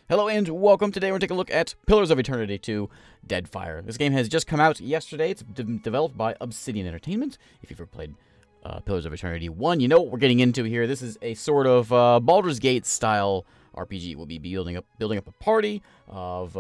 Hello and welcome. Today we're taking a look at Pillars of Eternity 2 Deadfire. This game has just come out yesterday. It's developed by Obsidian Entertainment. If you've ever played Pillars of Eternity 1, you know what we're getting into here. This is a sort of Baldur's Gate style RPG. We'll be building up a party of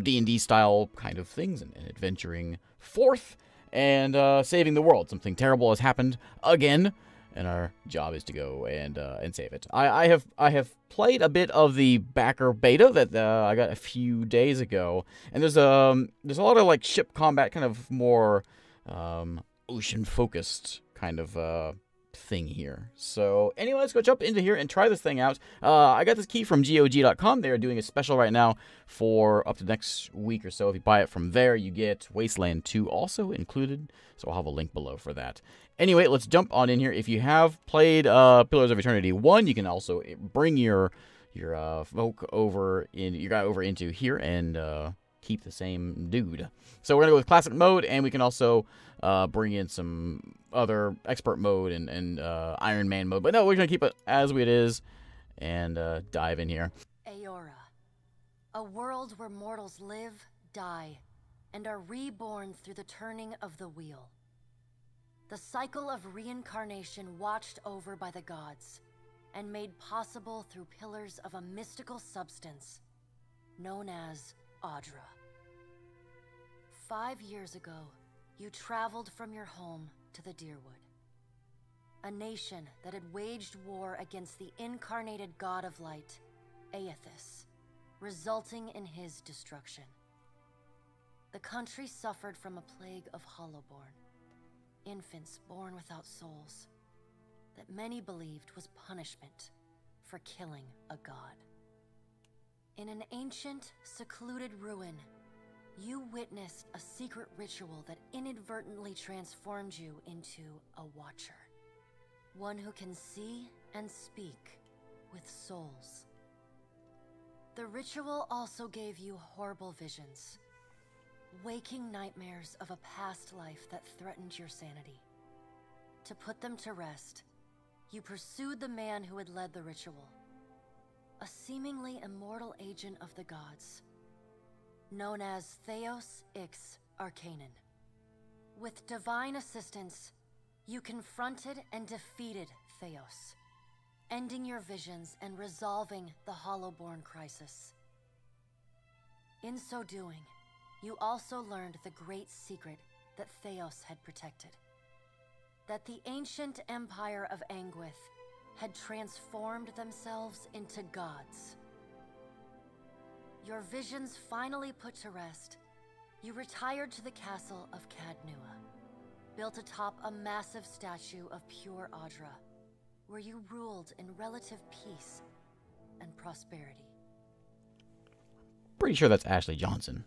D&D style kind of things and adventuring forth and saving the world. Something terrible has happened again, and our job is to go and save it. I have played a bit of the backer beta that I got a few days ago, and there's a lot of like ship combat, kind of more ocean focused kind of thing here. So anyway, let's go jump into here and try this thing out. I got this key from GOG.com. They are doing a special right now for up to next week or so. If you buy it from there, you get Wasteland 2 also included. So I'll have a link below for that. Anyway, let's jump on in here. If you have played Pillars of Eternity 1, you can also bring your folk over into here and keep the same dude. So we're gonna go with classic mode, and we can also bring in some other expert mode and Iron Man mode. But no, we're gonna keep it as it is and dive in here. Aora, a world where mortals live, die, and are reborn through the turning of the wheel. The cycle of reincarnation watched over by the gods, and made possible through pillars of a mystical substance known as Audra. 5 years ago, you traveled from your home to the Deerwood, a nation that had waged war against the incarnated god of light, Aethys, resulting in his destruction. The country suffered from a plague of Hollowborn, infants born without souls, that many believed was punishment for killing a god. In an ancient, secluded ruin, you witnessed a secret ritual that inadvertently transformed you into a watcher. One who can see and speak with souls. The ritual also gave you horrible visions, waking nightmares of a past life that threatened your sanity. To put them to rest, you pursued the man who had led the ritual, a seemingly immortal agent of the gods, known as Theos Ix Arcanon. With divine assistance, you confronted and defeated Theos, ending your visions and resolving the Hollowborn crisis. In so doing, you also learned the great secret that Theos had protected. That the ancient empire of Anguith had transformed themselves into gods. Your visions finally put to rest, you retired to the castle of Cadnua, built atop a massive statue of pure Audra, where you ruled in relative peace and prosperity. Pretty sure that's Ashley Johnson.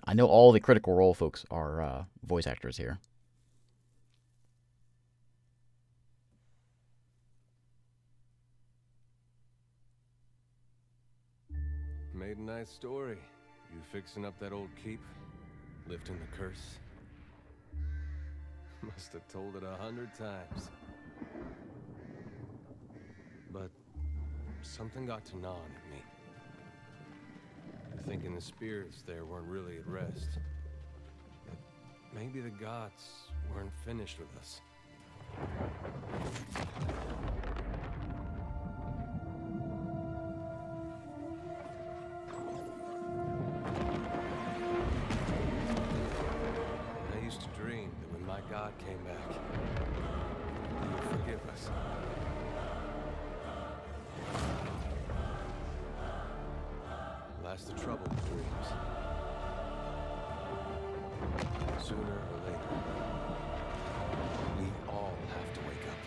I know all the Critical Role folks are voice actors here. Made a nice story. You fixing up that old keep? Lifting the curse? Must have told it 100 times. But something got to gnawing at me. Thinking the spirits there weren't really at rest. But maybe the gods weren't finished with us. I used to dream that when my god came back, he would forgive us. That's the trouble with dreams. Sooner or later, we all have to wake up.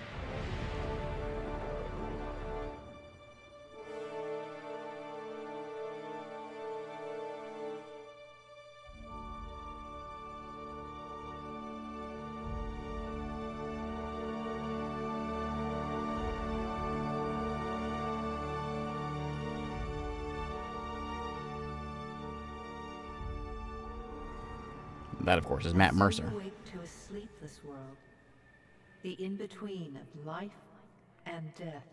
That, of course, is Matt Mercer. Awake to a sleepless world, the in-between of life and death.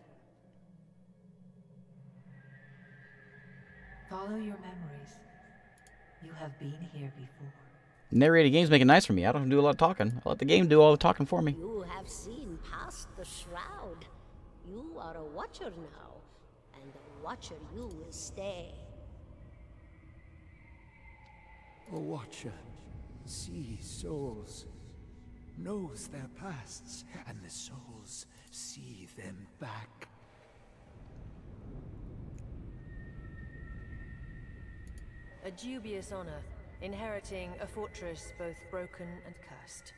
Follow your memories. You have been here before. Narrated games make it nice for me. I don't do a lot of talking. I let the game do all the talking for me. You have seen past the shroud. You are a watcher now, and a watcher you will stay. A watcher sees souls, knows their pasts, and the souls see them back. A dubious honor, inheriting a fortress both broken and cursed.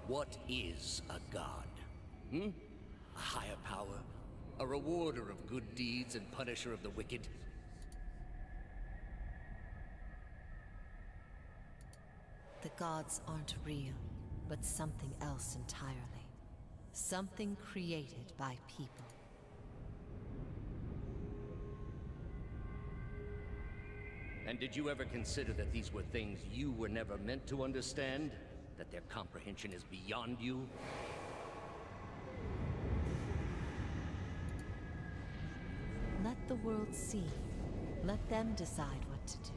What is a god? A higher power? A rewarder of good deeds and punisher of the wicked? The gods aren't real, but something else entirely. Something created by people. And did you ever consider that these were things you were never meant to understand? That their comprehension is beyond you? Let the world see. Let them decide what to do.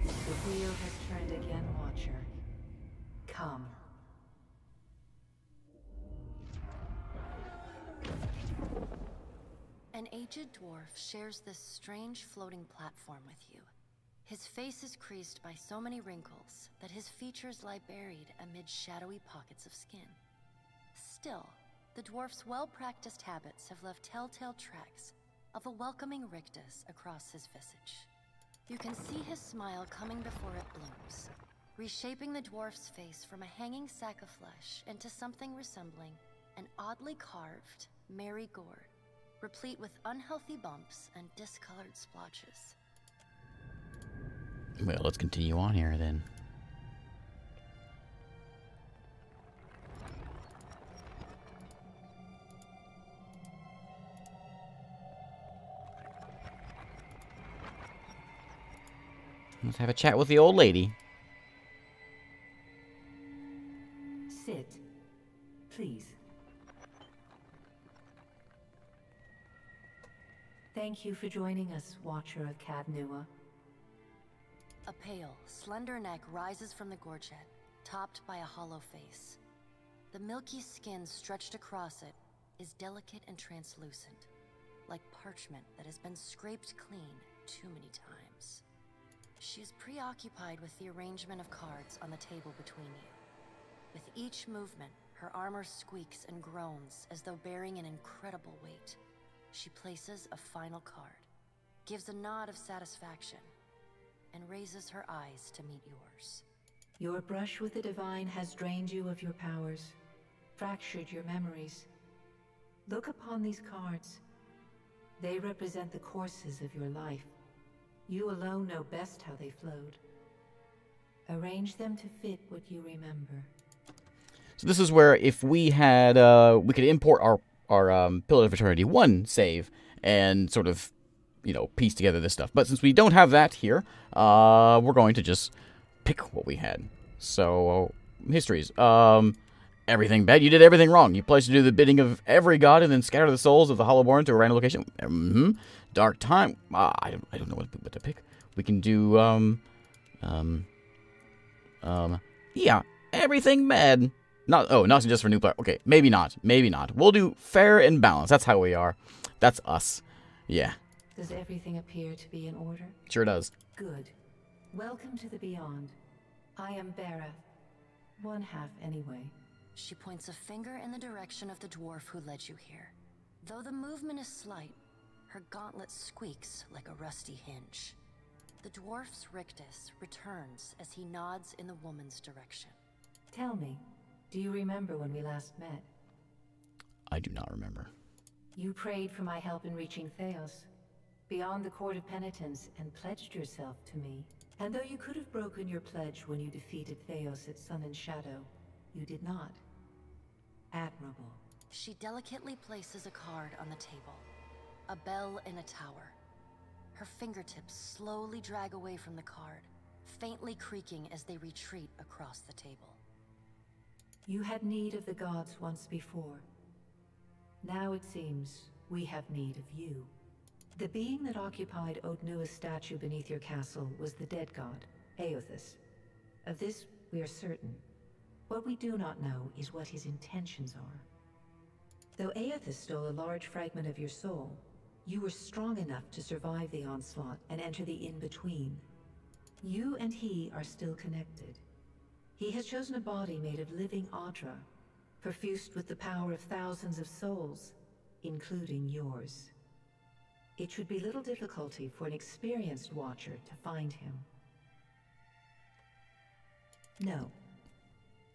The wheel has turned again, Watcher. Come. An aged dwarf shares this strange floating platform with you. His face is creased by so many wrinkles that his features lie buried amid shadowy pockets of skin. Still, the dwarf's well-practiced habits have left telltale tracks of a welcoming rictus across his visage. You can see his smile coming before it blooms, reshaping the dwarf's face from a hanging sack of flesh into something resembling an oddly carved merry gourd, replete with unhealthy bumps and discolored splotches. Well, let's continue on here then. Let's have a chat with the old lady. Sit. Please. Thank you for joining us, Watcher of Cadnua. A pale, slender neck rises from the gorget, topped by a hollow face. The milky skin stretched across it is delicate and translucent, like parchment that has been scraped clean too many times. She is preoccupied with the arrangement of cards on the table between you. With each movement, her armor squeaks and groans as though bearing an incredible weight. She places a final card, gives a nod of satisfaction, and raises her eyes to meet yours. Your brush with the divine has drained you of your powers, fractured your memories. Look upon these cards. They represent the courses of your life. You alone know best how they flowed. Arrange them to fit what you remember. So this is where if we had, we could import our Pillars of Eternity 1 save and sort of, you know, piece together this stuff. But since we don't have that here, we're going to just pick what we had. So, histories. Everything bad. You did everything wrong. You pledged to do the bidding of every god and then scatter the souls of the Hollowborn to a random location. Dark time. I don't know what to pick. We can do, yeah, everything bad. Not just for new player. Okay, maybe not. Maybe not. We'll do fair and balanced. That's how we are. That's us. Yeah. Does everything appear to be in order? Sure does. Good. Welcome to the Beyond. I am Berath. One half, anyway. She points a finger in the direction of the dwarf who led you here. Though the movement is slight, her gauntlet squeaks like a rusty hinge. The dwarf's rictus returns as he nods in the woman's direction. Tell me, do you remember when we last met? I do not remember. You prayed for my help in reaching Theos, beyond the Court of Penitence, and pledged yourself to me. And though you could have broken your pledge when you defeated Theos at Sun and Shadow, you did not. Admirable. She delicately places a card on the table. A bell in a tower. Her fingertips slowly drag away from the card, faintly creaking as they retreat across the table. You had need of the gods once before. Now it seems we have need of you. The being that occupied Odnua's statue beneath your castle was the dead god, Aothus. Of this we are certain. What we do not know is what his intentions are. Though Aothus stole a large fragment of your soul, you were strong enough to survive the onslaught and enter the in-between. You and he are still connected. He has chosen a body made of living Audra, perfused with the power of thousands of souls, including yours. It should be little difficulty for an experienced watcher to find him. No,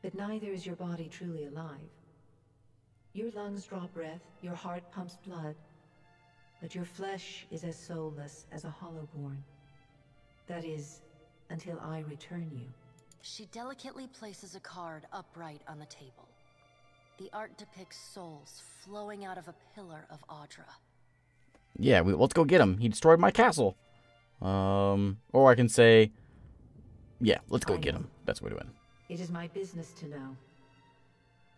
but neither is your body truly alive. Your lungs draw breath, your heart pumps blood, but your flesh is as soulless as a hollowborn. That is, until I return you. She delicately places a card upright on the table. The art depicts souls flowing out of a pillar of Audra. Yeah, let's go get him. He destroyed my castle. Or I can say, yeah, let's go get him. That's what we're doing. It is my business to know.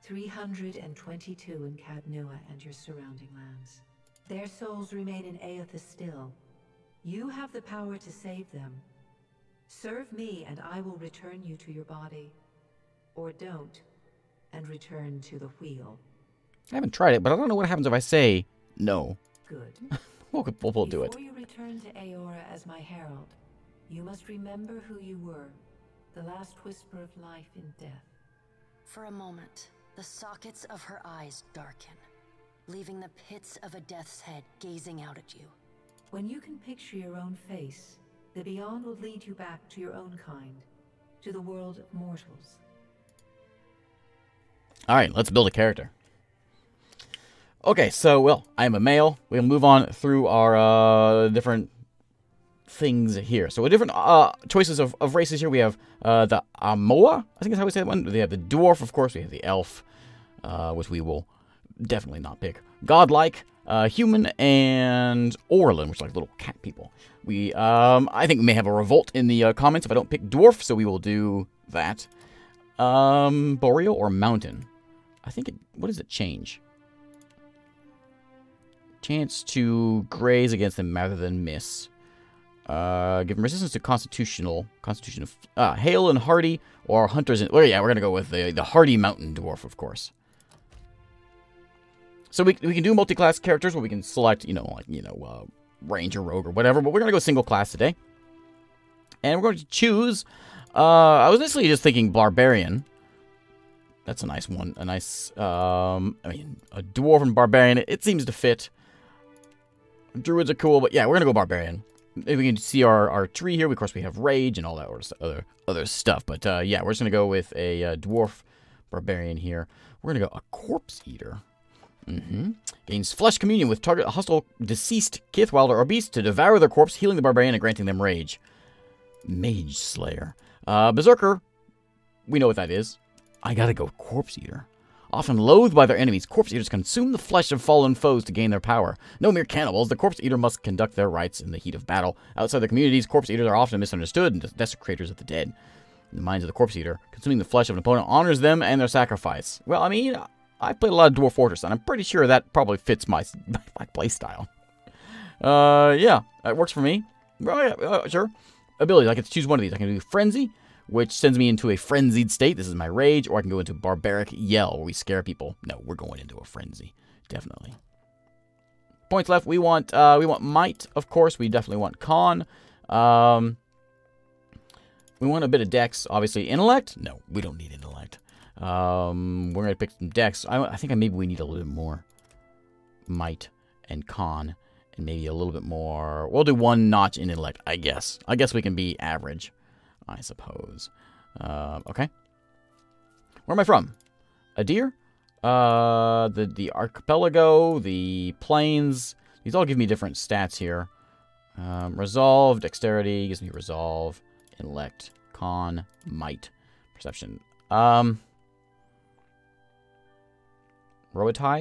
322 in Cadnua and your surrounding lands. Their souls remain in Aothus still. You have the power to save them. Serve me and I will return you to your body. Or don't, and return to the wheel. I haven't tried it, but I don't know what happens if I say no. Good. we'll do it. Before you return to Aora as my herald, you must remember who you were. The last whisper of life in death. For a moment, the sockets of her eyes darken, leaving the pits of a death's head gazing out at you. When you can picture your own face, the beyond will lead you back to your own kind, to the world of mortals. Alright, let's build a character. Okay, so, well, I am a male. We'll move on through our different things here. So, different choices of races here. We have the Amoa, I think that's how we say that one. We have the dwarf, of course. We have the elf, which we will definitely not pick. Godlike, human, and Orlin, which are like little cat people. We, I think we may have a revolt in the comments if I don't pick dwarf, so we will do that. Boreal or mountain? I think what does it change? Chance to graze against them rather than miss. Give them resistance to constitution of hail and hardy or hunters. Well, yeah, we're gonna go with the hardy mountain dwarf, of course. So we can do multi-class characters where we can select, ranger, rogue, or whatever. But we're gonna go single class today, and we're going to choose. I was initially just thinking barbarian. That's a nice one. A nice, a dwarf and barbarian. It seems to fit. Druids are cool, but yeah, we're gonna go barbarian. If we can see our tree here, of course we have rage and all that other stuff. But yeah, we're just gonna go with a dwarf barbarian here. We're gonna go a corpse eater. Gains flesh communion with target hostile deceased kith, wilder, or beast to devour their corpse, healing the barbarian and granting them rage. Mage Slayer. Berserker. We know what that is. I gotta go corpse eater. Often loathed by their enemies, corpse eaters consume the flesh of fallen foes to gain their power. No mere cannibals, the corpse eater must conduct their rites in the heat of battle. Outside their communities, corpse eaters are often misunderstood and desecrators of the dead. In the minds of the corpse eater, consuming the flesh of an opponent honors them and their sacrifice. Well, I mean, I played a lot of Dwarf Fortress, and I'm pretty sure that probably fits my playstyle. Yeah, it works for me. Yeah, sure. Abilities, I can choose one of these. I can do Frenzy, which sends me into a frenzied state. This is my rage. Or I can go into Barbaric Yell, where we scare people. No, we're going into a frenzy. Definitely. Points left. We want Might, of course. We definitely want Con. We want a bit of Dex. Obviously, Intellect? No, we don't need Intellect. We're going to pick some Dex. I think maybe we need a little bit more Might and Con. And maybe a little bit more. We'll do one notch in Intellect, I guess. I guess we can be average, I suppose. Okay. Where am I from? Adir? The archipelago, the plains. These all give me different stats here. Resolve, dexterity, gives me resolve, intellect, con, might, perception. Roatai,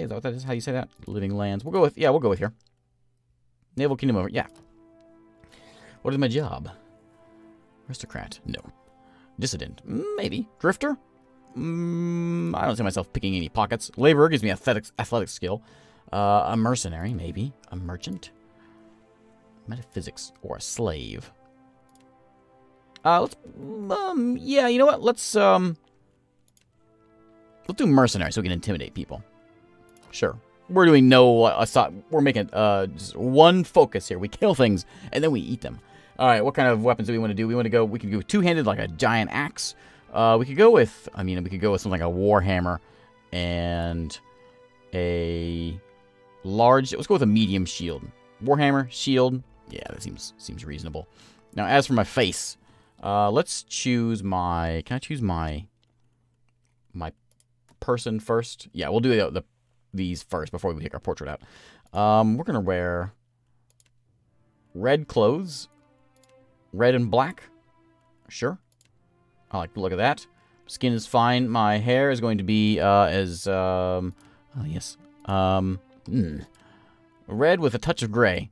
is that how you say that? Living lands. We'll go with here. Naval Kingdom over, yeah. What is my job? Aristocrat? No. Dissident? Maybe. Drifter? I don't see myself picking any pockets. Laborer gives me athletic skill. A mercenary, maybe. A merchant? Metaphysics or a slave? Let's, yeah, you know what? Let's do mercenary so we can intimidate people. Sure. We're doing we're making, just one focus here. We kill things, and then we eat them. Alright, what kind of weapons do we want to do? We can go two-handed, like a giant axe. We could go with, we could go with something like a warhammer and a large, let's go with a medium shield. Warhammer, shield, yeah, that seems reasonable. Now, as for my face, let's choose can I choose my person first? Yeah, we'll do these first before we pick our portrait out. We're going to wear red clothes, red and black, sure. I like the look of that. Skin is fine. My hair is going to be red with a touch of gray.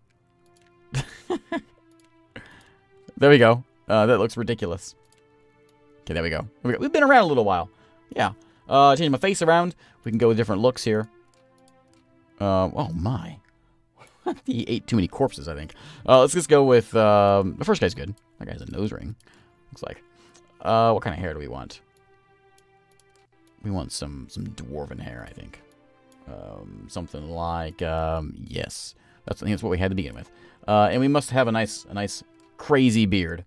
There we go. That looks ridiculous. Okay, there we go. We've been around a little while. Yeah. Change my face around. We can go with different looks here. Oh my. He ate too many corpses, I think. Let's just go with, the first guy's good. That guy has a nose ring. Looks like. What kind of hair do we want? We want some dwarven hair, I think. Something like, yes. I think that's what we had to begin with. And we must have a nice crazy beard.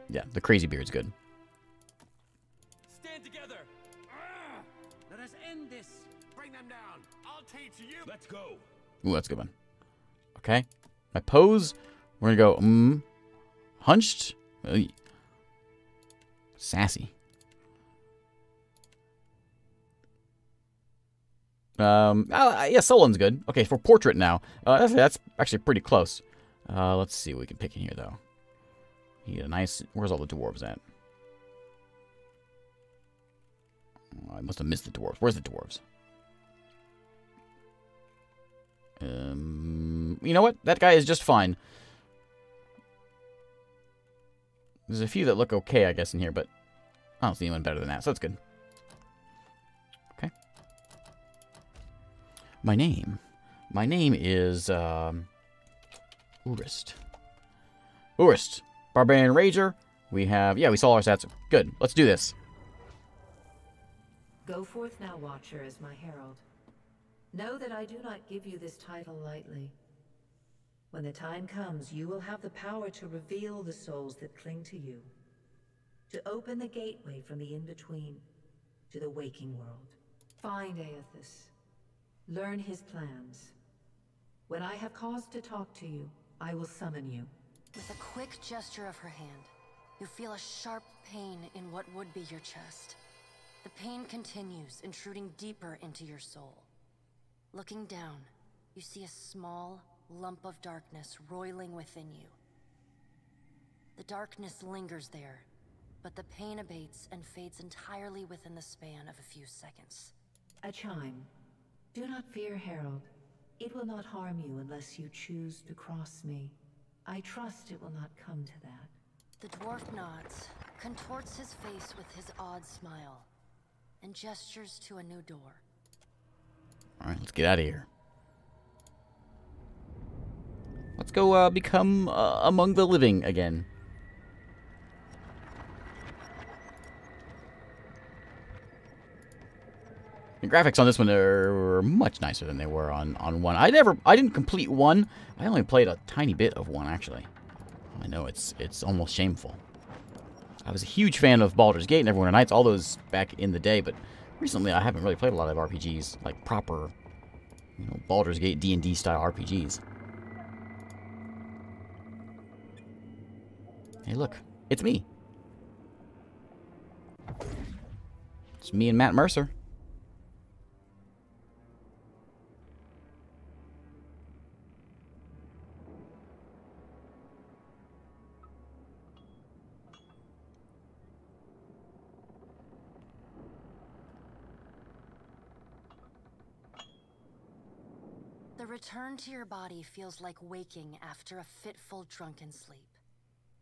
Yeah, the crazy beard's good. Stand together. Let us end this. Bring them down. I'll teach you. Let's go. Ooh, that's a good one. Okay. My pose, we're going to go, hunched. Sassy. Yeah, Solon's good. Okay, for portrait now. That's actually pretty close. Let's see what we can pick in here, though. You get a nice... Where's all the dwarves at? Oh, I must have missed the dwarves. Where's the dwarves? You know what? That guy is just fine. There's a few that look okay, I guess, in here, but I don't see anyone better than that, so that's good. Okay. My name is, Urist. Urist. Barbarian Rager. We have, yeah, we saw our stats. Good. Let's do this. Go forth now, Watcher, as my herald. Know that I do not give you this title lightly. When the time comes, you will have the power to reveal the souls that cling to you. To open the gateway from the in-between to the waking world. Find Aethys. Learn his plans. When I have cause to talk to you, I will summon you. With a quick gesture of her hand, you feel a sharp pain in what would be your chest. The pain continues, intruding deeper into your soul. Looking down, you see a small lump of darkness roiling within you. The darkness lingers there, but the pain abates and fades entirely within the span of a few seconds. A chime. Do not fear, Herald. It will not harm you unless you choose to cross me. I trust it will not come to that. The dwarf nods, contorts his face with his odd smile, and gestures to a new door. Alright, let's get out of here. Let's go become among the living again. The graphics on this one are much nicer than they were on 1. I didn't complete 1. I only played a tiny bit of 1, actually. I know it's almost shameful. I was a huge fan of Baldur's Gate and Neverwinter Nights, all those back in the day, but recently I haven't really played a lot of RPGs, like proper, you know, Baldur's Gate D&D style RPGs. Hey, look, it's me. It's me and Matt Mercer. The return to your body feels like waking after a fitful drunken sleep.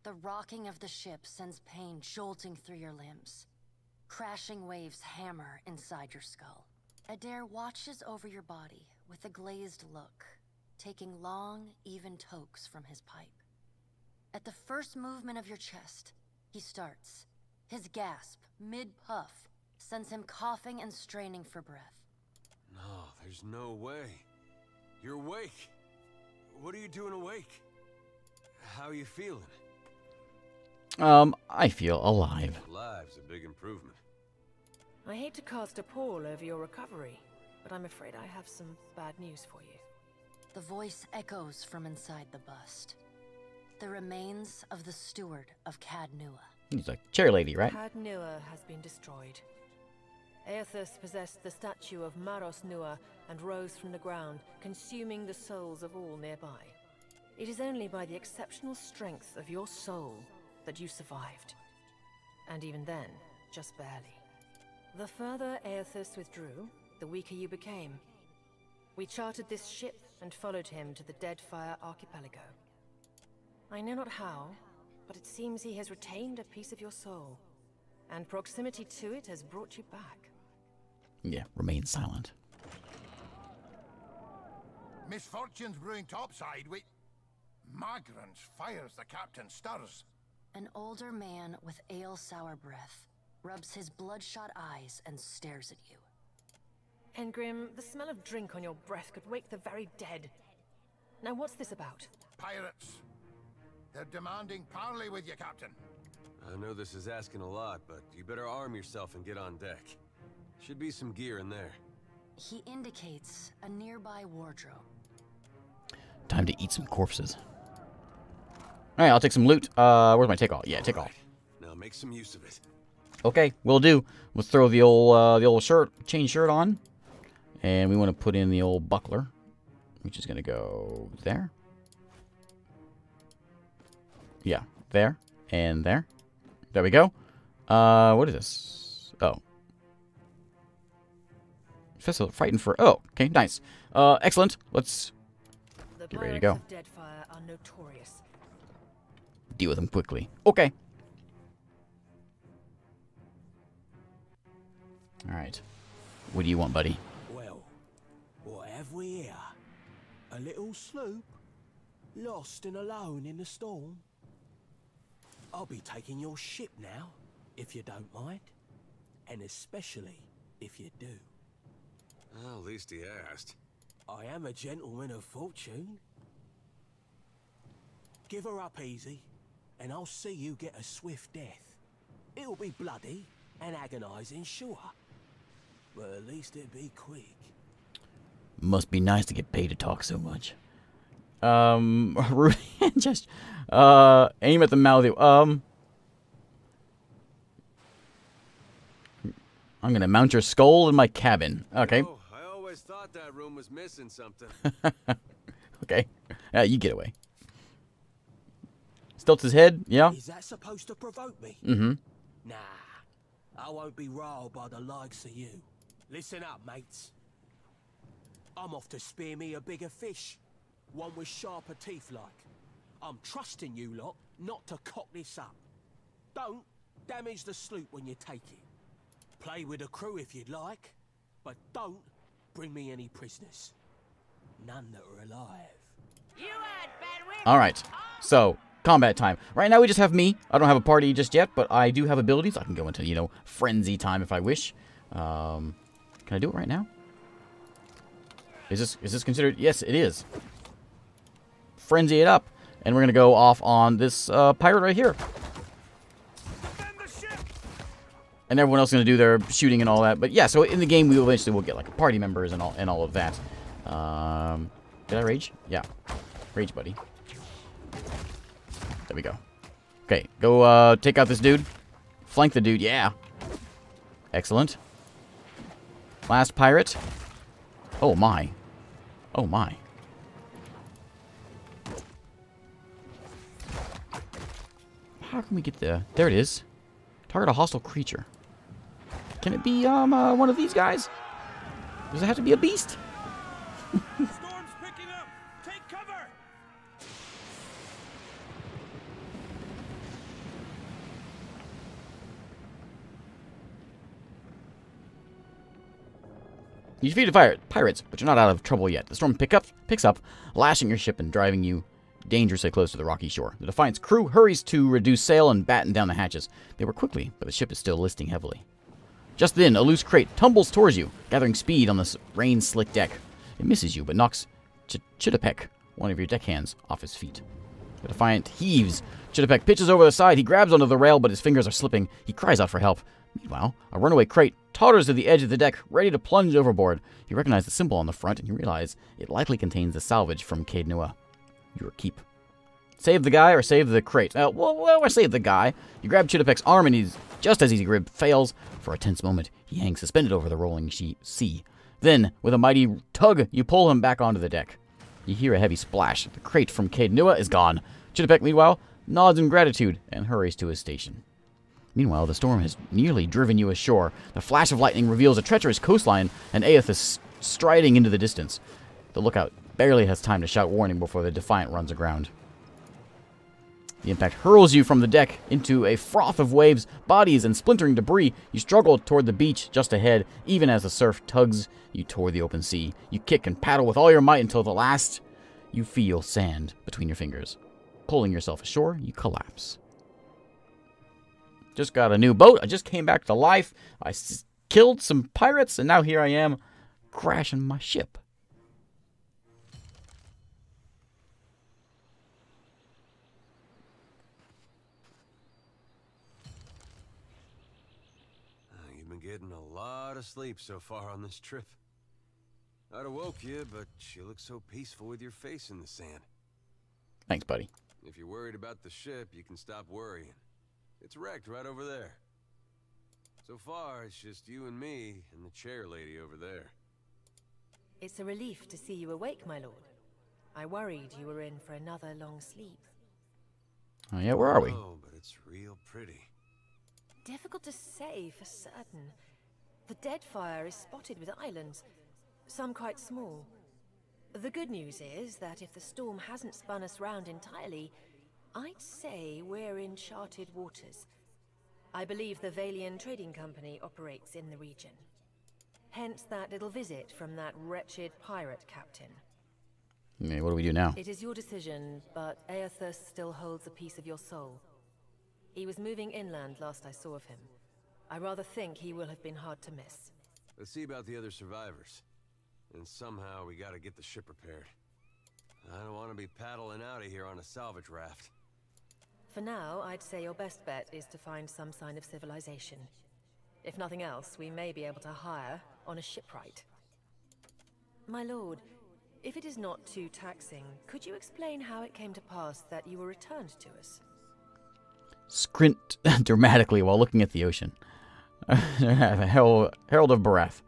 The rocking of the ship sends pain jolting through your limbs. Crashing waves hammer inside your skull. Adair watches over your body with a glazed look, taking long, even tokes from his pipe. At the first movement of your chest, he starts. His gasp, mid-puff, sends him coughing and straining for breath. No, there's no way. You're awake. What are you doing awake? How are you feeling? I feel alive. Alive's a big improvement. I hate to cast a pall over your recovery, but I'm afraid I have some bad news for you. The voice echoes from inside the bust. The remains of the steward of Cad Nua. He's like, chair lady, right? Cad Nua has been destroyed. Aethys possessed the statue of Maros Nua and rose from the ground, consuming the souls of all nearby. It is only by the exceptional strength of your soul that you survived. And even then, just barely. The further Aethys withdrew, the weaker you became. We chartered this ship and followed him to the Deadfire archipelago. I know not how, but it seems he has retained a piece of your soul, and proximity to it has brought you back. Yeah, remain silent. Misfortunes brewing topside. We... Magrans fires, the captain stirs. An older man with ale-sour breath rubs his bloodshot eyes and stares at you. Engrim, the smell of drink on your breath could wake the very dead. Now what's this about? Pirates. They're demanding parley with you, Captain. I know this is asking a lot, but you better arm yourself and get on deck. Should be some gear in there. He indicates a nearby wardrobe. Time to eat some corpses. Alright, I'll take some loot. Where's my take all? Yeah, take all. Now make some use of it. Okay, will do. Let's throw the old chain shirt on. And we want to put in the old buckler, which is going to go there. Yeah, there and there. There we go. What is this? Oh. Festival frightened for... Oh, okay, nice. Excellent. Let's get ready to go. The pirates of Deadfire are notorious. Deal with them quickly. Okay. Alright. What do you want, buddy? Well, what have we here? A little sloop? Lost and alone in the storm? I'll be taking your ship now, if you don't mind. And especially if you do. Well, at least he asked. I am a gentleman of fortune. Give her up easy, and I'll see you get a swift death. It'll be bloody and agonizing, sure. But at least it'll be quick. Must be nice to get paid to talk so much. Just, aim at the mouth. I'm gonna mount your skull in my cabin. Okay. Oh, I always thought that room was missing something. Okay. You get away. Stilts his head, yeah? Is that supposed to provoke me? Mm-hmm. Nah. I won't be riled by the likes of you. Listen up, mates. I'm off to spear me a bigger fish. One with sharper teeth like. I'm trusting you lot not to cock this up. Don't damage the sloop when you take it. Play with the crew if you'd like, but don't bring me any prisoners. None that are alive. Alright, so, combat time. Right now we just have me. I don't have a party just yet, but I do have abilities. I can go into, you know, frenzy time if I wish. Can I do it right now? Is this considered? Yes, it is. Frenzy it up. And we're going to go off on this pirate right here. And everyone else is going to do their shooting and all that. But yeah, so in the game we eventually will get like party members and all of that. Did I rage? Yeah. Rage, buddy. There we go. Okay, go take out this dude. Flank the dude, yeah. Excellent. Last pirate. Oh my. Oh my. How can we get there? There it is. Target a hostile creature. Can it be one of these guys? Does it have to be a beast? Storm's picking up. Take cover. You defeated pirates, but you're not out of trouble yet. The storm picks up, lashing your ship and driving you dangerously close to the rocky shore. The Defiant's crew hurries to reduce sail and batten down the hatches. They work quickly, but the ship is still listing heavily. Just then, a loose crate tumbles towards you, gathering speed on the rain-slick deck. It misses you, but knocks Chittapek, one of your deckhands, off his feet. The Defiant heaves. Chittapek pitches over the side. He grabs onto the rail, but his fingers are slipping. He cries out for help. Meanwhile, a runaway crate totters to the edge of the deck, ready to plunge overboard. You recognize the symbol on the front, and you realize it likely contains the salvage from Caed Nua. Your keep. Save the guy or save the crate? Well, save the guy. You grab Chittapek's arm, and just as his grip fails, for a tense moment, he hangs suspended over the rolling sea. Then, with a mighty tug, you pull him back onto the deck. You hear a heavy splash. The crate from Caed Nua is gone. Chittapek, meanwhile, nods in gratitude and hurries to his station. Meanwhile, the storm has nearly driven you ashore. The flash of lightning reveals a treacherous coastline and Aethys striding into the distance. The lookout barely has time to shout warning before the Defiant runs aground. The impact hurls you from the deck into a froth of waves, bodies, and splintering debris. You struggle toward the beach just ahead, even as the surf tugs you toward the open sea. You kick and paddle with all your might until the last you feel sand between your fingers. Pulling yourself ashore, you collapse. Just got a new boat. I just came back to life. I killed some pirates, and now here I am, crashing my ship. You've been getting a lot of sleep so far on this trip. I'd have woke you, but you look so peaceful with your face in the sand. Thanks, buddy. If you're worried about the ship, you can stop worrying. It's wrecked right over there. So far, it's just you and me and the chair lady over there. It's a relief to see you awake, my lord. I worried you were in for another long sleep. Oh, yeah, where are we? Oh, but it's real pretty. Difficult to say for certain. The Deadfire is spotted with islands, some quite small. The good news is that if the storm hasn't spun us round entirely, I'd say we're in charted waters. I believe the Valian Trading Company operates in the region. Hence that little visit from that wretched pirate captain. Yeah, what do we do now? It is your decision, but Aethys still holds a piece of your soul. He was moving inland last I saw of him. I rather think he will have been hard to miss. Let's see about the other survivors. And somehow we gotta get the ship repaired. I don't want to be paddling out of here on a salvage raft. For now, I'd say your best bet is to find some sign of civilization. If nothing else, we may be able to hire on a shipwright. My lord, if it is not too taxing, could you explain how it came to pass that you were returned to us? Squint dramatically while looking at the ocean. Herald of Barath.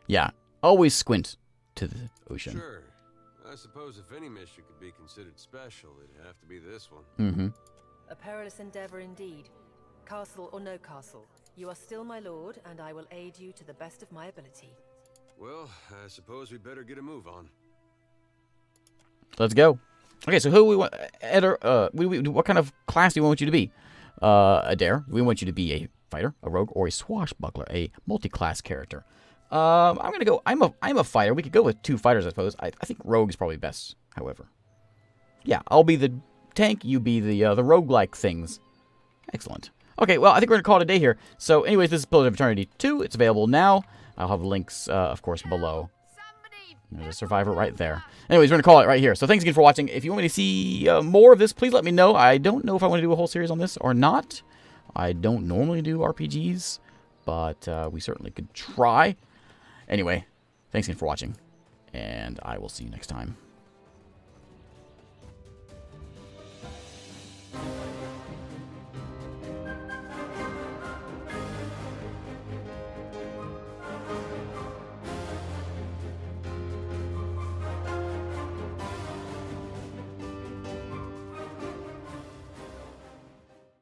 Yeah, always squint to the ocean. Sure. I suppose if any mission could be considered special, it'd have to be this one. Mm-hmm. A perilous endeavor indeed. Castle or no castle, you are still my lord, and I will aid you to the best of my ability. Well, I suppose we better get a move on. Let's go. Okay, so who we want? What kind of class do we want you to be? Adair. We want you to be a fighter, a rogue, or a swashbuckler, a multi-class character. I'm gonna go. I'm a fighter. We could go with 2 fighters, I suppose. I think rogue is probably best. However, yeah, I'll be the tank. You be the roguelike things. Excellent. Okay, well, I think we're gonna call it a day here. So, anyways, this is Pillars of Eternity 2. It's available now. I'll have links, of course, below. There's a survivor right there. Anyways, we're going to call it right here. So thanks again for watching. If you want me to see more of this, please let me know. I don't know if I want to do a whole series on this or not. I don't normally do RPGs, but we certainly could try. Anyway, thanks again for watching, and I will see you next time.